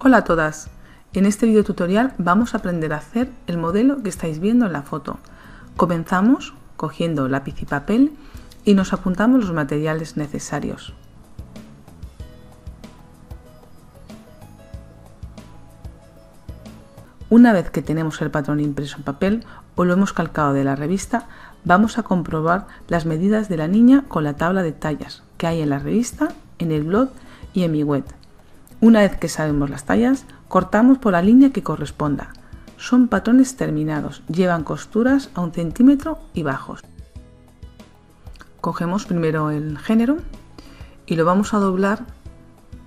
Hola a todas, en este video tutorial vamos a aprender a hacer el modelo que estáis viendo en la foto. Comenzamos cogiendo lápiz y papel y nos apuntamos los materiales necesarios. Una vez que tenemos el patrón impreso en papel o lo hemos calcado de la revista, vamos a comprobar las medidas de la niña con la tabla de tallas que hay en la revista, en el blog y en mi web. Una vez que sabemos las tallas, cortamos por la línea que corresponda. Son patrones terminados, llevan costuras a 1 centímetro y bajos. Cogemos primero el género y lo vamos a doblar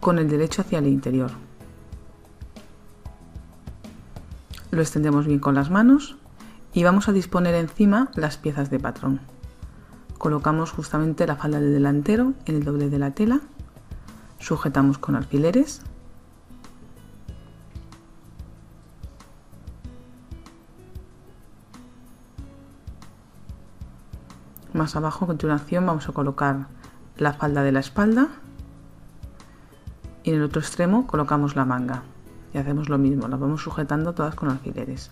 con el derecho hacia el interior. Lo extendemos bien con las manos y vamos a disponer encima las piezas de patrón. Colocamos justamente la falda del delantero en el doble de la tela. Sujetamos con alfileres. Más abajo, a continuación, vamos a colocar la falda de la espalda y en el otro extremo colocamos la manga. Y hacemos lo mismo, las vamos sujetando todas con alfileres.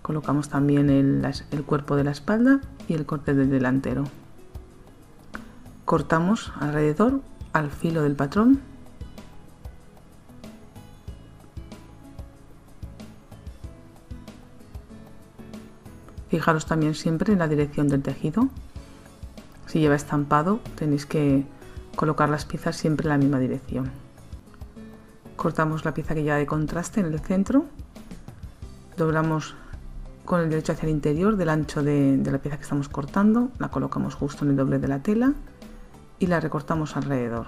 Colocamos también el cuerpo de la espalda y el corte del delantero. Cortamos alrededor al filo del patrón. Fijaros también siempre en la dirección del tejido. Si lleva estampado, tenéis que colocar las piezas siempre en la misma dirección. Cortamos la pieza que lleva de contraste en el centro. Doblamos con el derecho hacia el interior del ancho de la pieza que estamos cortando. La colocamos justo en el doble de la tela y la recortamos alrededor.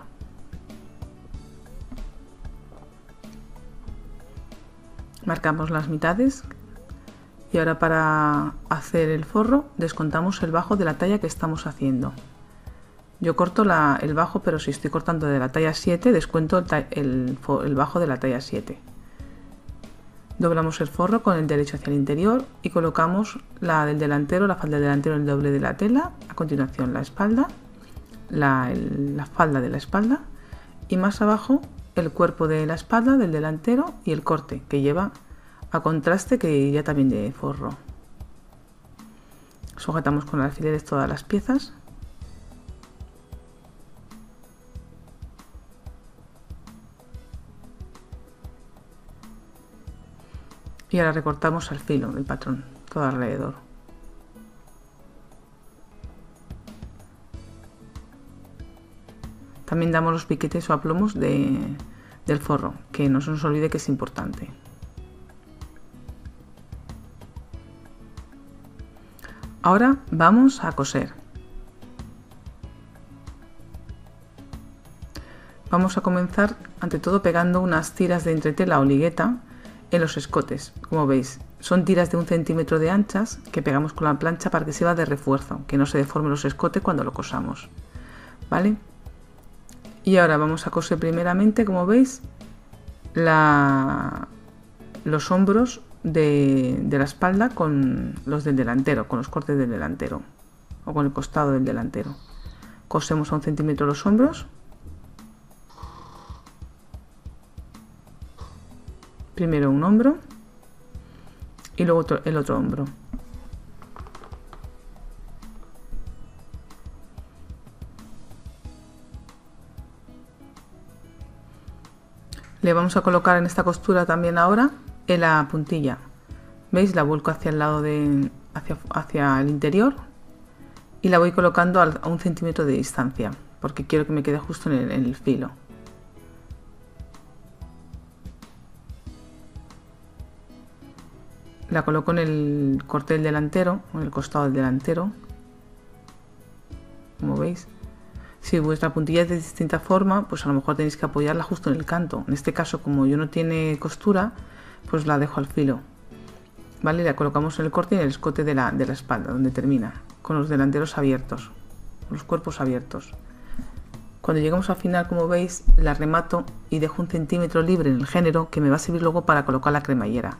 Marcamos las mitades y ahora para hacer el forro descontamos el bajo de la talla que estamos haciendo. Yo corto el bajo, pero si estoy cortando de la talla 7 descuento el bajo de la talla 7. Doblamos el forro con el derecho hacia el interior y colocamos la del delantero, la falda del delantero en el doble de la tela. A continuación la espalda. La falda de la espalda y más abajo el cuerpo de la espalda del delantero y el corte que lleva a contraste que iría también de forro. Sujetamos con alfileres todas las piezas. Y ahora recortamos al filo del patrón todo alrededor. También damos los piquetes o aplomos del forro, que no se nos olvide que es importante. Ahora vamos a coser. Vamos a comenzar ante todo pegando unas tiras de entretela o ligueta en los escotes. Como veis, son tiras de 1 centímetro de anchas que pegamos con la plancha para que sirva de refuerzo, que no se deformen los escotes cuando lo cosamos. ¿Vale? Y ahora vamos a coser primeramente, como veis, los hombros de la espalda con los del delantero, con los cortes del delantero o con el costado del delantero. Cosemos a 1 centímetro los hombros. Primero un hombro y luego el otro hombro. Le vamos a colocar en esta costura también ahora en la puntilla. ¿Veis? La vuelco hacia el lado hacia el interior y la voy colocando a 1 centímetro de distancia porque quiero que me quede justo en el filo. La coloco en el corte del delantero, en el costado del delantero, como veis. Si vuestra puntilla es de distinta forma, pues a lo mejor tenéis que apoyarla justo en el canto. En este caso, como yo no tiene costura, pues la dejo al filo. ¿Vale? La colocamos en el corte y en el escote de la espalda, donde termina, con los delanteros abiertos, los cuerpos abiertos. Cuando lleguemos al final, como veis, la remato y dejo 1 centímetro libre en el género, que me va a servir luego para colocar la cremallera.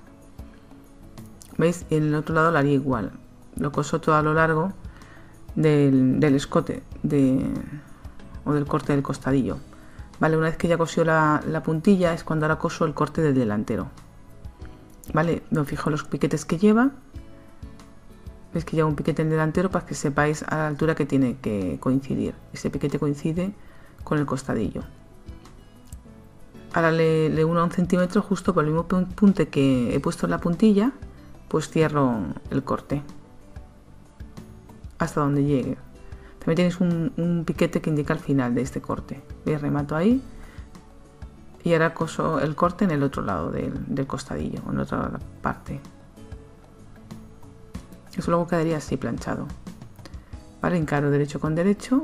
¿Veis? Y en el otro lado lo haría igual. Lo coso todo a lo largo del escote o del corte del costadillo. Vale, una vez que ya cosió la puntilla es cuando ahora coso el corte del delantero. Vale, me fijo los piquetes que lleva. Veis que lleva un piquete en delantero para que sepáis a la altura que tiene que coincidir. Ese piquete coincide con el costadillo. Ahora le uno a 1 centímetro justo por el mismo punte que he puesto en la puntilla, pues cierro el corte hasta donde llegue. También tenéis un piquete que indica el final de este corte. ¿Veis? Remato ahí y ahora coso el corte en el otro lado del costadillo, en otra parte. Eso luego quedaría así planchado. Vale, encaro derecho con derecho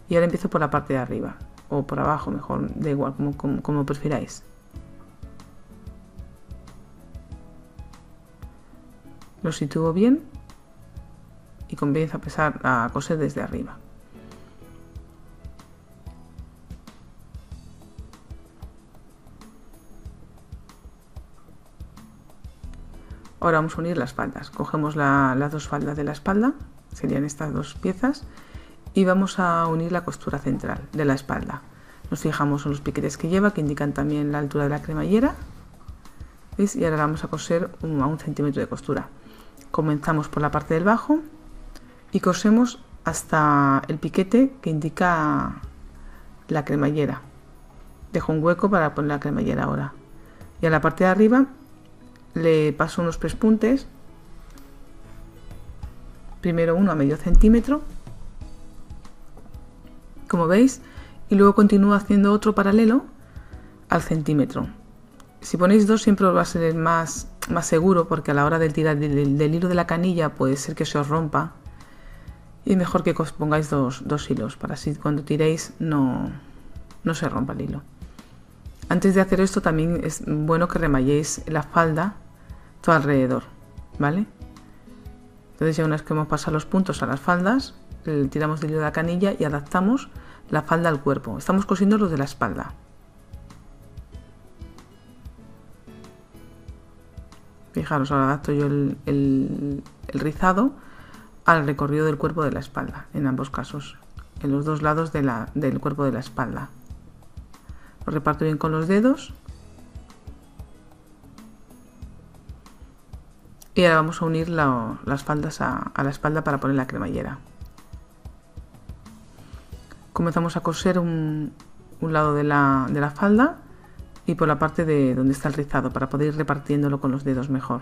y ahora empiezo por la parte de arriba o por abajo, mejor, da igual, como prefiráis. Lo sitúo bien y comienzo a coser desde arriba. Ahora vamos a unir las faldas. Cogemos las dos faldas de la espalda, serían estas dos piezas, y vamos a unir la costura central de la espalda. Nos fijamos en los piquetes que lleva, que indican también la altura de la cremallera. ¿Veis? Y ahora vamos a coser a 1 centímetro de costura. Comenzamos por la parte del bajo y cosemos hasta el piquete que indica la cremallera. Dejo un hueco para poner la cremallera ahora. Y a la parte de arriba le paso unos pespuntes, primero uno a medio centímetro, como veis, y luego continúo haciendo otro paralelo al centímetro. Si ponéis dos siempre os va a ser más seguro, porque a la hora de tirar del hilo de la canilla puede ser que se os rompa, y es mejor que os pongáis dos hilos para así cuando tiréis no se rompa el hilo. Antes de hacer esto también es bueno que remalléis la falda todo alrededor, ¿vale? Entonces ya una vez que hemos pasado los puntos a las faldas, tiramos del hilo de la canilla y adaptamos la falda al cuerpo. Estamos cosiendo los de la espalda. Fijaros, ahora adapto yo el rizado al recorrido del cuerpo de la espalda, en ambos casos, en los dos lados del cuerpo de la espalda. Lo reparto bien con los dedos. Y ahora vamos a unir las faldas a la espalda para poner la cremallera. Comenzamos a coser un lado de la falda y por la parte de donde está el rizado para poder ir repartiéndolo con los dedos mejor.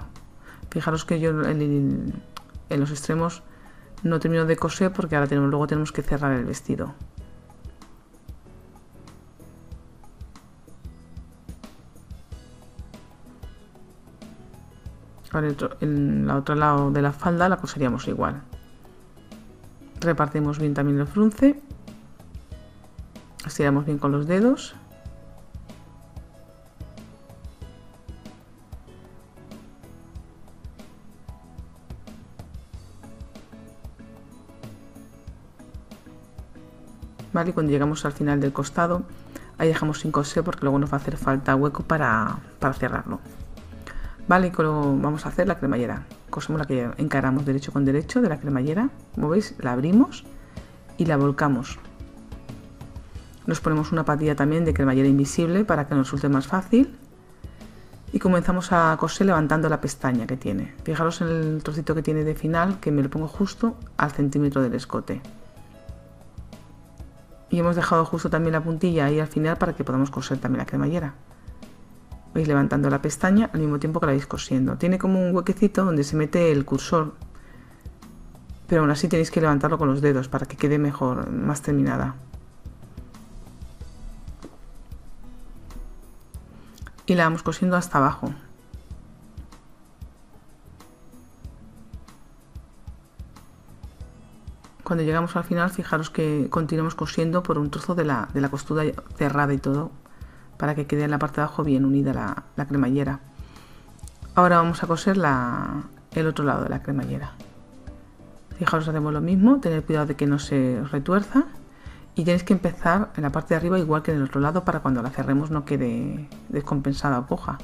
Fijaros que yo en los extremos no termino de coser porque ahora luego tenemos que cerrar el vestido. Ahora en el otro lado de la falda la coseríamos igual. Repartimos bien también el frunce. Estiramos bien con los dedos. Vale, y cuando llegamos al final del costado, ahí dejamos sin coser porque luego nos va a hacer falta hueco para cerrarlo. Vale, y vamos a hacer la cremallera. Cosemos la que encaramos derecho con derecho de la cremallera. Como veis, la abrimos y la volcamos. Nos ponemos una patilla también de cremallera invisible para que nos resulte más fácil. Y comenzamos a coser levantando la pestaña que tiene. Fijaros en el trocito que tiene de final, que me lo pongo justo al centímetro del escote. Y hemos dejado justo también la puntilla ahí al final para que podamos coser también la cremallera. Vais levantando la pestaña al mismo tiempo que la vais cosiendo. Tiene como un huequecito donde se mete el cursor, pero aún así tenéis que levantarlo con los dedos para que quede mejor, más terminada. Y la vamos cosiendo hasta abajo. Cuando llegamos al final, fijaros que continuamos cosiendo por un trozo de la costura cerrada y todo, para que quede en la parte de abajo bien unida la cremallera. Ahora vamos a coser el otro lado de la cremallera. Fijaros, hacemos lo mismo, tener cuidado de que no se retuerza y tenéis que empezar en la parte de arriba igual que en el otro lado para cuando la cerremos no quede descompensada o coja.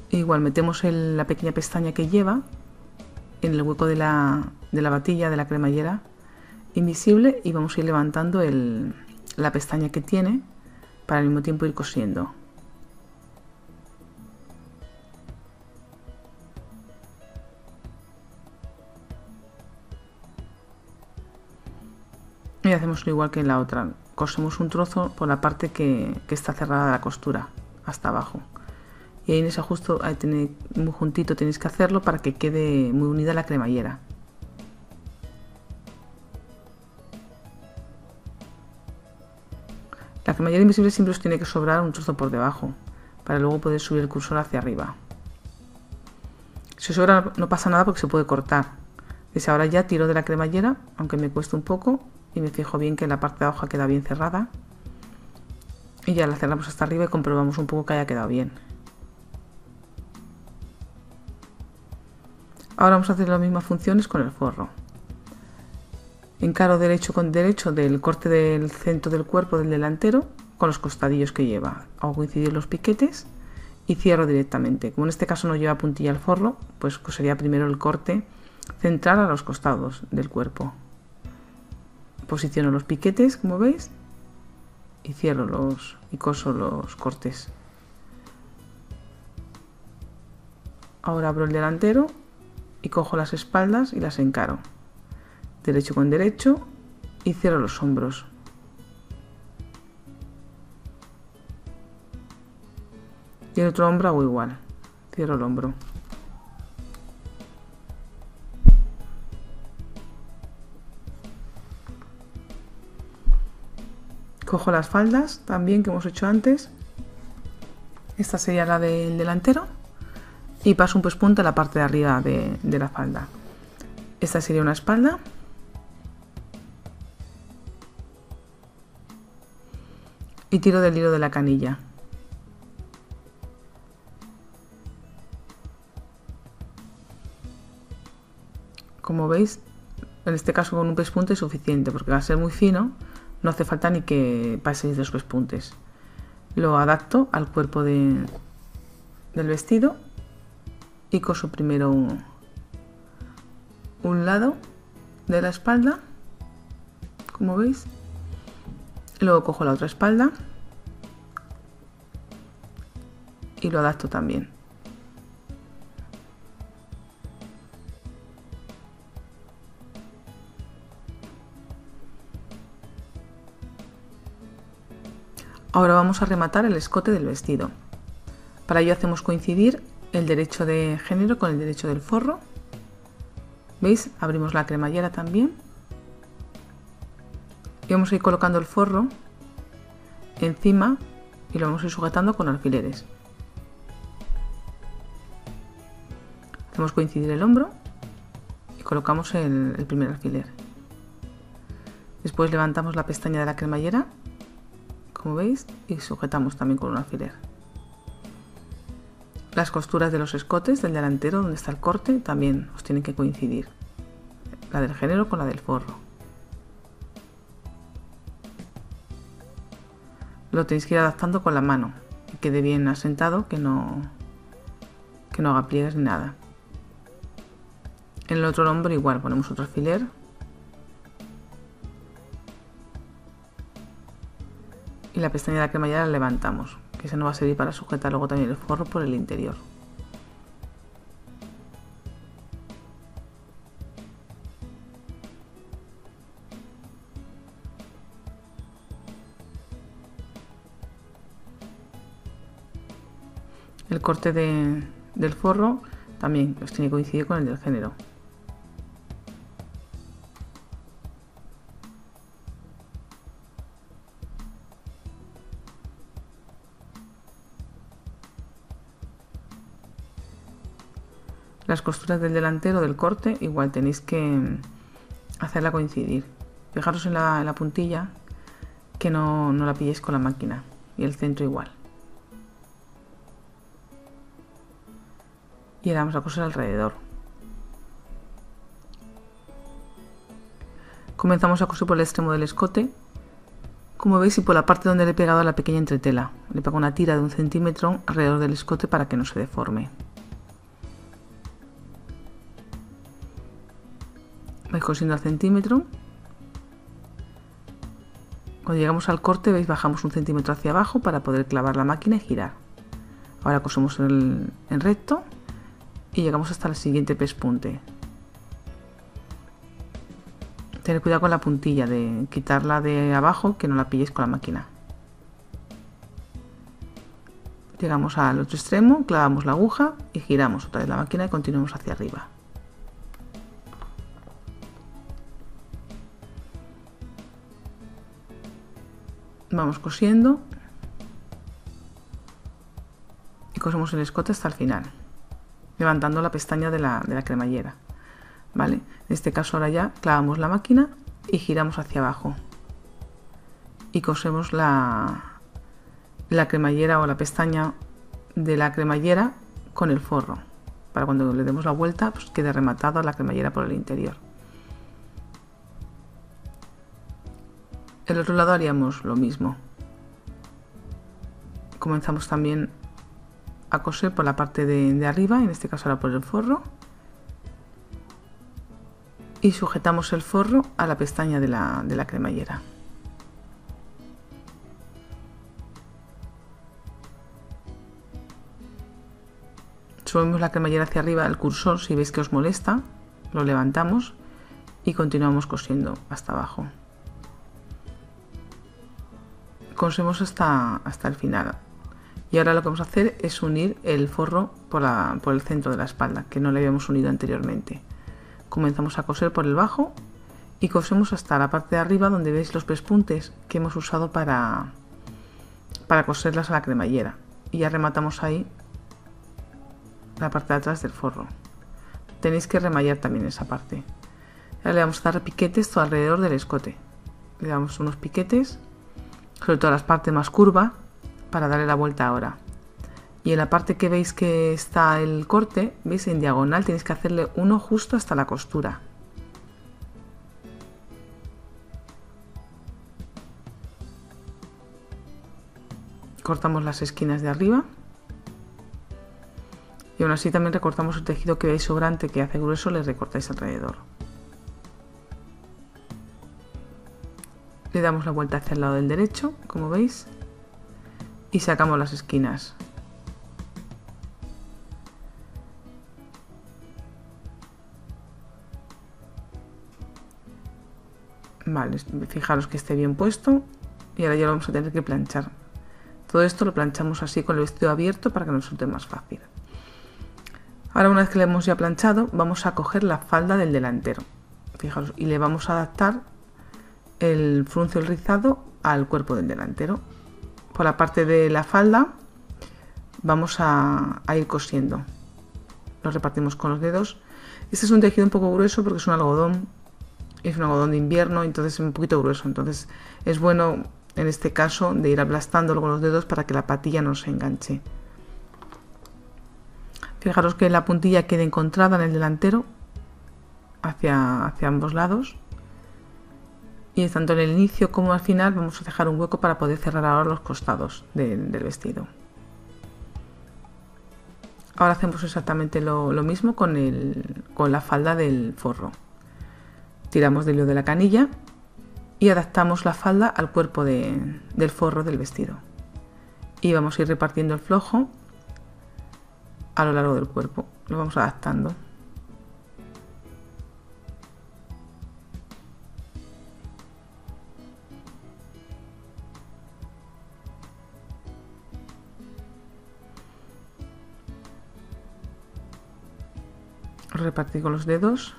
Igual metemos la pequeña pestaña que lleva en el hueco de la batilla de la cremallera invisible y vamos a ir levantando la pestaña que tiene para al mismo tiempo ir cosiendo. Y hacemos igual que en la otra, cosemos un trozo por la parte que está cerrada la costura hasta abajo. Y ahí en ese ajuste, ahí tiene, muy juntito tenéis que hacerlo para que quede muy unida la cremallera. La cremallera invisible siempre os tiene que sobrar un trozo por debajo, para luego poder subir el cursor hacia arriba. Si os sobra no pasa nada porque se puede cortar. Desde ahora ya tiro de la cremallera, aunque me cueste un poco, y me fijo bien que la parte de abajo queda bien cerrada. Y ya la cerramos hasta arriba y comprobamos un poco que haya quedado bien. Ahora vamos a hacer las mismas funciones con el forro. Encaro derecho con derecho del corte del centro del cuerpo del delantero con los costadillos que lleva. Hago coincidir los piquetes y cierro directamente. Como en este caso no lleva puntilla el forro, pues cosería primero el corte central a los costados del cuerpo. Posiciono los piquetes, como veis, y cierro y coso los cortes. Ahora abro el delantero y cojo las espaldas y las encaro. Derecho con derecho y cierro los hombros. Y el otro hombro hago igual, cierro el hombro. Cojo las faldas también que hemos hecho antes. Esta sería la del delantero. Y paso un pespunte a la parte de arriba de la falda. Esta sería una espalda. Y tiro del hilo de la canilla. Como veis, en este caso con un pespunte es suficiente, porque va a ser muy fino, no hace falta ni que paséis 2 pespuntes. Lo adapto al cuerpo del vestido y coso primero un lado de la espalda, como veis. Luego cojo la otra espalda y lo adapto también. Ahora vamos a rematar el escote del vestido. Para ello hacemos coincidir el derecho de género con el derecho del forro. ¿Veis? Abrimos la cremallera también. Y vamos a ir colocando el forro encima y lo vamos a ir sujetando con alfileres. Hacemos coincidir el hombro y colocamos el primer alfiler. Después levantamos la pestaña de la cremallera, como veis, y sujetamos también con un alfiler. Las costuras de los escotes del delantero, donde está el corte, también os tienen que coincidir. La del género con la del forro. Lo tenéis que ir adaptando con la mano, que quede bien asentado, que no haga pliegues ni nada. En el otro hombro igual, ponemos otro alfiler. Y la pestaña de la cremallera la levantamos, que se nos va a servir para sujetar luego también el forro por el interior. El corte del forro también los tiene que coincidir con el del género. Las costuras del delantero del corte igual tenéis que hacerla coincidir. Fijaros en la puntilla que no la pilléis con la máquina, y el centro igual. Y ahora vamos a coser alrededor. Comenzamos a coser por el extremo del escote, como veis, y por la parte donde le he pegado a la pequeña entretela. Le pego una tira de 1 centímetro alrededor del escote para que no se deforme. Vais cosiendo al centímetro Cuando llegamos al corte, veis, bajamos 1 centímetro hacia abajo para poder clavar la máquina y girar. Ahora cosemos en recto y llegamos hasta el siguiente pespunte. Tener cuidado con la puntilla, de quitarla de abajo, que no la pilléis con la máquina. Llegamos al otro extremo, clavamos la aguja y giramos otra vez la máquina y continuamos hacia arriba. Vamos cosiendo y cosemos el escote hasta el final, levantando la pestaña de la cremallera, ¿vale? En este caso ahora ya clavamos la máquina y giramos hacia abajo y cosemos la cremallera o la pestaña de la cremallera con el forro, para cuando le demos la vuelta pues quede rematada la cremallera por el interior. El otro lado haríamos lo mismo. Comenzamos también a coser por la parte de arriba, en este caso ahora por el forro, y sujetamos el forro a la pestaña de la cremallera. Subimos la cremallera hacia arriba, el cursor, si veis que os molesta, lo levantamos y continuamos cosiendo hasta abajo. Cosemos hasta el final. Y ahora lo que vamos a hacer es unir el forro por el centro de la espalda, que no le habíamos unido anteriormente. Comenzamos a coser por el bajo y cosemos hasta la parte de arriba, donde veis los pespuntes que hemos usado para coserlas a la cremallera. Y ya rematamos ahí la parte de atrás del forro. Tenéis que remallar también esa parte. Ahora le vamos a dar piquetes todo alrededor del escote. Le damos unos piquetes, sobre todo a la parte más curva, para darle la vuelta ahora. Y en la parte que veis que está el corte, veis, en diagonal tenéis que hacerle uno justo hasta la costura. Cortamos las esquinas de arriba y aún así también recortamos el tejido que veis sobrante, que hace grueso, le recortáis alrededor. Le damos la vuelta hacia el lado del derecho, como veis, y sacamos las esquinas. Vale, fijaros que esté bien puesto y ahora ya lo vamos a tener que planchar. Todo esto lo planchamos así con el vestido abierto para que nos resulte más fácil. Ahora, una vez que le hemos ya planchado, vamos a coger la falda del delantero. Fijaros, y le vamos a adaptar el fruncio, el rizado, al cuerpo del delantero. Por la parte de la falda vamos a ir cosiendo. Lo repartimos con los dedos. Este es un tejido un poco grueso porque es un algodón de invierno, entonces es un poquito grueso. Entonces es bueno en este caso de ir aplastándolo con los dedos para que la patilla no se enganche. Fijaros que la puntilla quede encontrada en el delantero hacia ambos lados. Y tanto en el inicio como al final vamos a dejar un hueco para poder cerrar ahora los costados del vestido. Ahora hacemos exactamente lo mismo con la falda del forro. Tiramos del hilo de la canilla y adaptamos la falda al cuerpo del forro del vestido. Y vamos a ir repartiendo el flojo a lo largo del cuerpo. Lo vamos adaptando. Repartir con los dedos.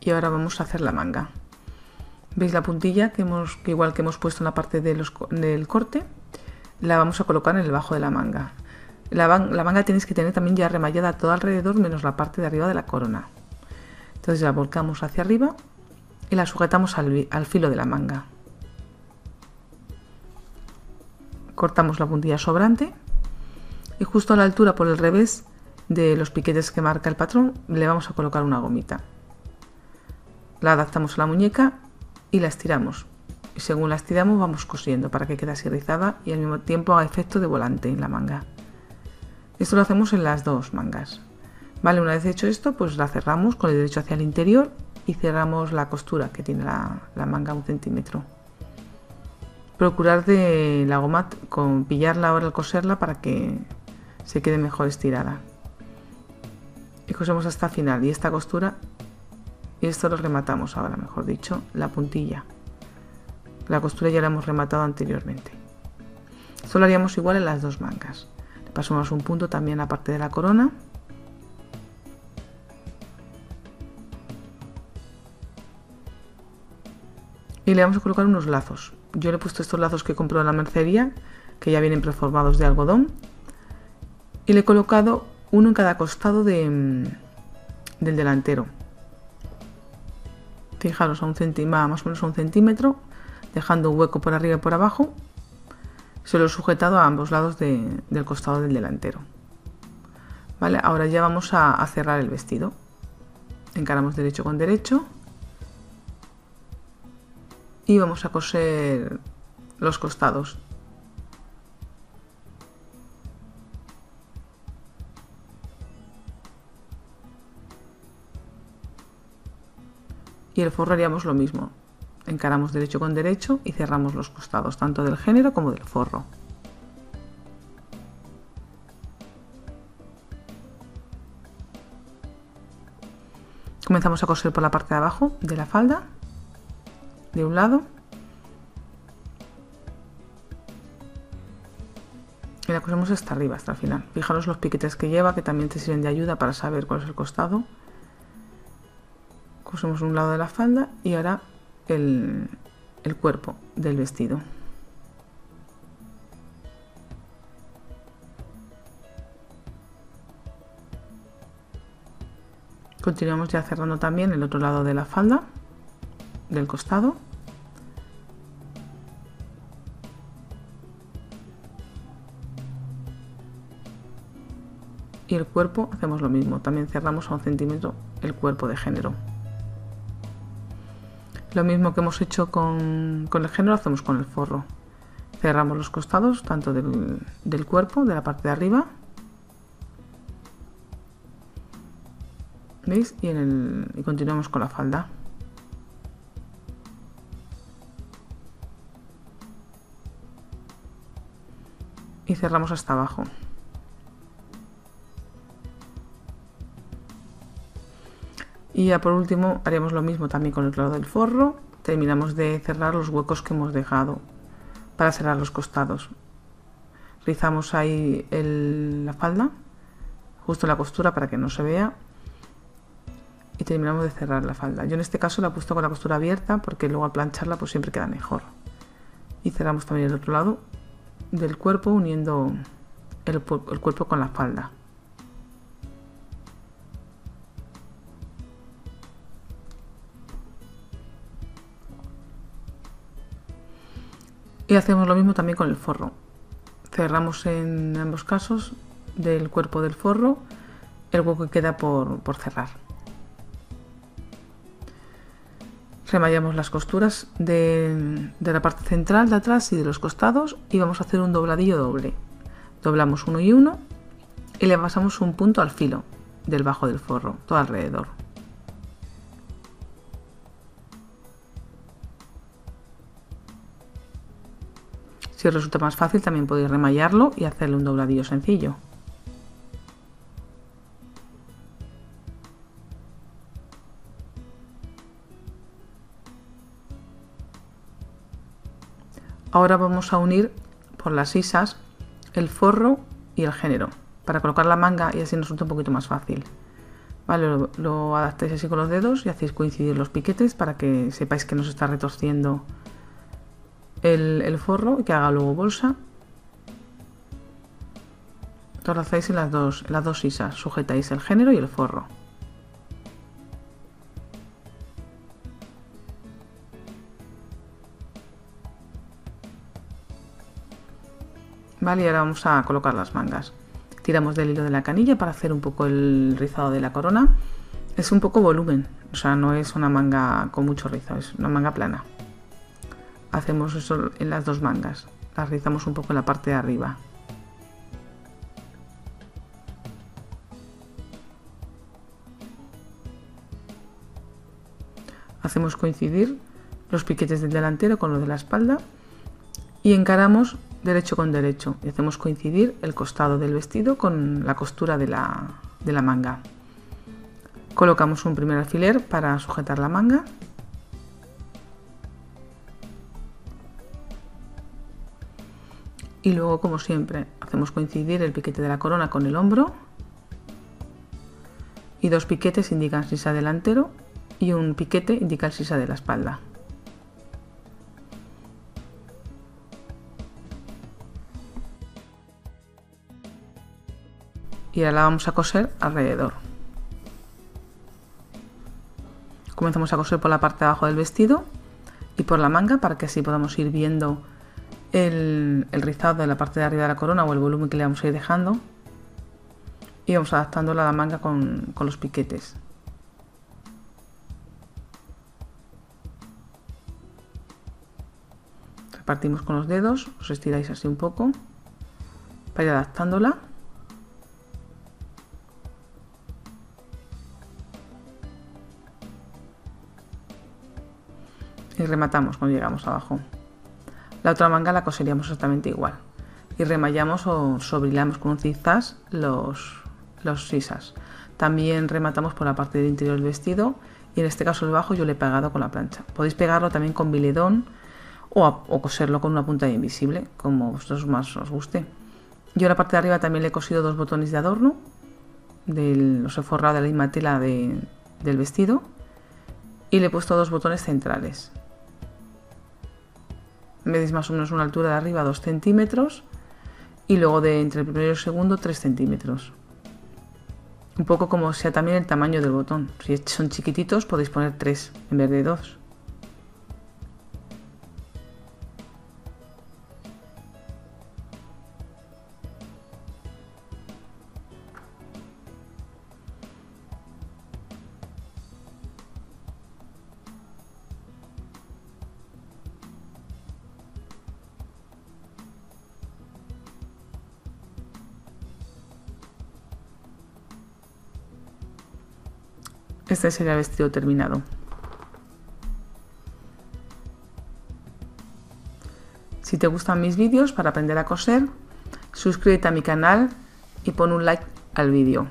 Y ahora vamos a hacer la manga. ¿Veis la puntilla que igual que hemos puesto en la parte del corte? La vamos a colocar en el bajo de la manga. La manga tenéis que tener también ya remallada todo alrededor, menos la parte de arriba de la corona. Entonces la volcamos hacia arriba y la sujetamos al filo de la manga. Cortamos la puntilla sobrante y justo a la altura por el revés de los piquetes que marca el patrón le vamos a colocar una gomita. La adaptamos a la muñeca y la estiramos y según la estiramos vamos cosiendo para que quede así rizada y al mismo tiempo haga efecto de volante en la manga. Esto lo hacemos en las dos mangas. Vale, una vez hecho esto, pues la cerramos con el derecho hacia el interior y cerramos la costura que tiene la manga 1 centímetro. Procurar de la goma con pillarla ahora al coserla para que se quede mejor estirada. Y cosemos hasta el final y esta costura, y esto lo rematamos ahora, mejor dicho, la puntilla. La costura ya la hemos rematado anteriormente. Esto lo haríamos igual en las dos mangas. Le pasamos un punto también a la parte de la corona. Y le vamos a colocar unos lazos. Yo le he puesto estos lazos que compró en la mercería, que ya vienen preformados de algodón. Y le he colocado uno en cada costado del delantero. Fijaros, a más o menos a 1 centímetro, dejando un hueco por arriba y por abajo. Se lo he sujetado a ambos lados del costado del delantero. Vale, ahora ya vamos a cerrar el vestido. Encaramos derecho con derecho. Y vamos a coser los costados. Y el forro haríamos lo mismo. Encaramos derecho con derecho y cerramos los costados, tanto del género como del forro. Comenzamos a coser por la parte de abajo de la falda, de un lado. Y la cosemos hasta arriba, hasta el final. Fijaros los piquetes que lleva, que también te sirven de ayuda para saber cuál es el costado. Cosemos un lado de la falda y ahora el cuerpo del vestido. Continuamos ya cerrando también el otro lado de la falda, del costado. Y el cuerpo hacemos lo mismo, también cerramos a 1 centímetro el cuerpo de género. Lo mismo que hemos hecho con el género, hacemos con el forro. Cerramos los costados, tanto del cuerpo, de la parte de arriba. ¿Veis? Y continuamos con la falda. Y cerramos hasta abajo. Y ya por último haremos lo mismo también con el otro lado del forro. Terminamos de cerrar los huecos que hemos dejado para cerrar los costados. Rizamos ahí la falda, justo en la costura para que no se vea. Y terminamos de cerrar la falda. Yo en este caso la he puesto con la costura abierta porque luego al plancharla pues siempre queda mejor. Y cerramos también el otro lado del cuerpo uniendo el cuerpo con la falda. Y hacemos lo mismo también con el forro. Cerramos en ambos casos del cuerpo del forro el hueco que queda por cerrar. Remallamos las costuras de la parte central de atrás y de los costados y vamos a hacer un dobladillo doble. Doblamos uno y uno y le pasamos un punto al filo del bajo del forro, todo alrededor. Si os resulta más fácil también podéis remallarlo y hacerle un dobladillo sencillo. Ahora vamos a unir por las sisas el forro y el género para colocar la manga y así nos resulta un poquito más fácil. Vale, lo adaptáis así con los dedos y hacéis coincidir los piquetes para que sepáis que no se está retorciendo el forro y que haga luego bolsa. Lo hacéis en las dos sisas, sujetáis el género y el forro. Vale, y ahora vamos a colocar las mangas. Tiramos del hilo de la canilla para hacer un poco el rizado de la corona. Es un poco volumen, o sea, no es una manga con mucho rizado, es una manga plana. hacemos eso en las dos mangas, las rizamos un poco en la parte de arriba. Hacemos coincidir los piquetes del delantero con los de la espalda y encaramos derecho con derecho y hacemos coincidir el costado del vestido con la costura de la manga. Colocamos un primer alfiler para sujetar la manga y luego, como siempre, hacemos coincidir el piquete de la corona con el hombro y dos piquetes indican sisa delantero y un piquete indica el sisa de la espalda. Y ahora la vamos a coser alrededor. Comenzamos a coser por la parte de abajo del vestido y por la manga para que así podamos ir viendo el rizado de la parte de arriba de la corona o el volumen que le vamos a ir dejando, y vamos adaptándola a la manga con los piquetes. Repartimos con los dedos, os estiráis así un poco para ir adaptándola. Y rematamos cuando llegamos abajo. La otra manga la coseríamos exactamente igual y remallamos o sobrilamos con un zigzag los sisas. También rematamos por la parte del interior del vestido y en este caso el bajo yo le he pegado con la plancha. Podéis pegarlo también con biledón o coserlo con una punta invisible, como vosotros más os guste. Yo a la parte de arriba también le he cosido dos botones de adorno, los he forrado de la misma tela del vestido y le he puesto dos botones centrales. Medís más o menos una altura de arriba 2 centímetros y luego de entre el primero y el segundo 3 centímetros. Un poco como sea también el tamaño del botón. Si son chiquititos podéis poner 3 en vez de 2. Este sería el vestido terminado. Si te gustan mis vídeos para aprender a coser, suscríbete a mi canal y pon un like al vídeo.